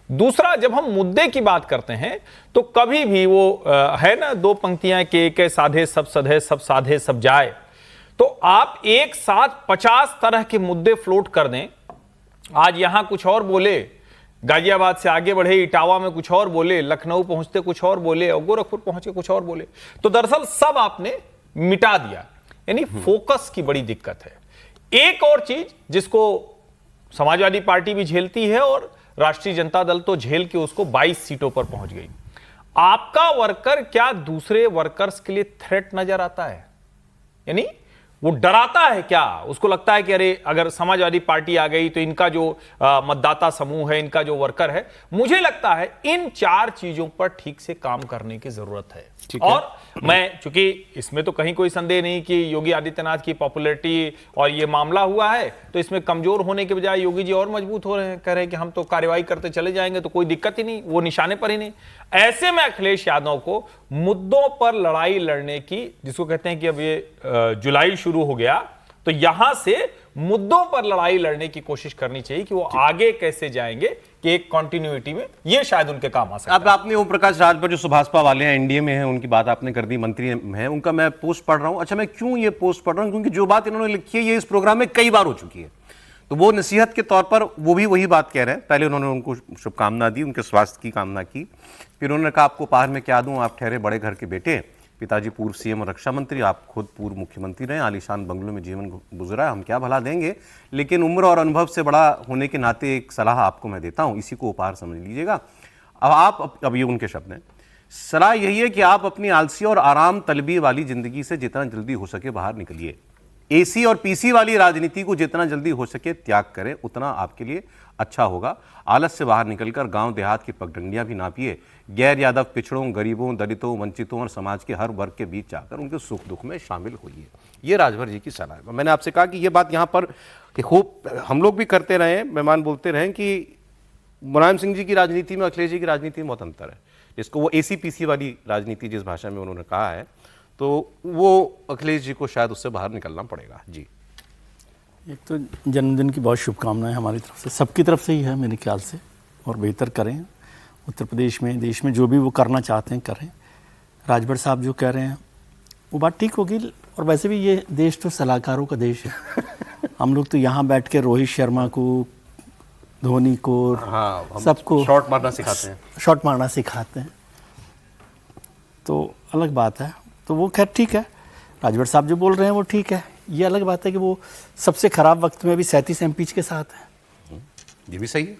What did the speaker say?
दूसरा, जब हम मुद्दे की बात करते हैं तो कभी भी वो है ना, दो पंक्तियां के साधे सब सधे, सब साधे सब जाए। तो आप एक साथ 50 तरह के मुद्दे फ्लोट कर दें, आज यहां कुछ और बोले, गाजियाबाद से आगे बढ़े इटावा में कुछ और बोले, लखनऊ पहुंचते कुछ और बोले, और गोरखपुर पहुंच के कुछ और बोले, तो दरअसल सब आपने मिटा दिया। यानी फोकस की बड़ी दिक्कत है। एक और चीज जिसको समाजवादी पार्टी भी झेलती है और राष्ट्रीय जनता दल तो झेल के उसको 22 सीटों पर पहुंच गई, आपका वर्कर क्या दूसरे वर्कर्स के लिए थ्रेट नजर आता है? यानी वो डराता है क्या? उसको लगता है कि अरे अगर समाजवादी पार्टी आ गई तो इनका जो मतदाता समूह है, इनका जो वर्कर है, मुझे लगता है इन 4 चीजों पर ठीक से काम करने की जरूरत है। और मैं, चूंकि इसमें तो कहीं कोई संदेह नहीं कि योगी आदित्यनाथ की पॉपुलैरिटी और ये मामला हुआ है, तो इसमें कमजोर होने के बजाय योगी जी और मजबूत हो रहे हैं, कह रहे हैं कि हम तो कार्रवाई करते चले जाएंगे तो कोई दिक्कत ही नहीं, वो निशाने पर ही नहीं। ऐसे में अखिलेश यादव को मुद्दों पर लड़ाई लड़ने की, जिसको कहते हैं कि अब ये जुलाई शुरू हो गया, तो यहां से मुद्दों पर लड़ाई लड़ने की कोशिश करनी चाहिए कि वो आगे कैसे जाएंगे कि एक कंटिन्यूटी में ये शायद उनके काम आ सकता है। अब आपने ओम प्रकाश राजभर जो सुभाषपा वाले हैं, एनडीए में हैं, उनकी बात आपने कर दी, मंत्री हैं, उनका मैं पोस्ट पढ़ रहा हूं। अच्छा, मैं क्यों ये पोस्ट पढ़ रहा हूं? क्योंकि जो बात इन्होंने लिखी है ये इस प्रोग्राम में कई बार हो चुकी है, तो वो नसीहत के तौर पर वो भी वही बात कह रहे हैं। पहले उन्होंने उनको शुभकामना दी, उनके स्वास्थ्य की कामना की, फिर उन्होंने कहा आपको उपहार में क्या दूं, आप ठहरे बड़े घर के बेटे, पिताजी पूर्व सीएम और रक्षा मंत्री, आप खुद पूर्व मुख्यमंत्री रहे, आलीशान बंगलों में जीवन गुजरा है, हम क्या भला देंगे, लेकिन उम्र और अनुभव से बड़ा होने के नाते एक सलाह आपको मैं देता हूं, इसी को उपहार समझ लीजिएगा। अब ये उनके शब्द हैं, सलाह यही है कि आप अपनी आलसी और आराम तलबी वाली जिंदगी से जितना जल्दी हो सके बाहर निकलिए। एसी और पीसी वाली राजनीति को जितना जल्दी हो सके त्याग करें, उतना आपके लिए अच्छा होगा। आलस से बाहर निकलकर गांव देहात की पगडंडियां भी नापिए। गैर यादव पिछड़ों, गरीबों, दलितों, वंचितों और समाज के हर वर्ग के बीच जाकर उनके सुख दुख में शामिल होइए। ये राजभर जी की सलाह है। मैंने आपसे कहा कि ये बात यहाँ पर खूब हम लोग भी करते रहे, मेहमान बोलते रहे कि मुलायम सिंह जी की राजनीति में अखिलेश जी की राजनीति में बहुत अंतर है। जिसको वो एसी पीसी वाली राजनीति जिस भाषा में उन्होंने कहा है, तो वो अखिलेश जी को शायद उससे बाहर निकलना पड़ेगा। जी, एक तो जन्मदिन की बहुत शुभकामनाएं हमारी तरफ से, सबकी तरफ से ही है मेरे ख्याल से, और बेहतर करें उत्तर प्रदेश में, देश में जो भी वो करना चाहते हैं करें। राजभर साहब जो कह रहे हैं वो बात ठीक होगी, और वैसे भी ये देश तो सलाहकारों का देश है। हम लोग तो यहाँ बैठ के रोहित शर्मा को, धोनी को, हाँ, सबको शॉट मारना सिखाते हैं, तो अलग बात है। तो वो खैर ठीक है, राजभर साहब जो बोल रहे हैं वो ठीक है। ये अलग बात है कि वो सबसे खराब वक्त में भी 37 एमपी के साथ है। ये भी सही है।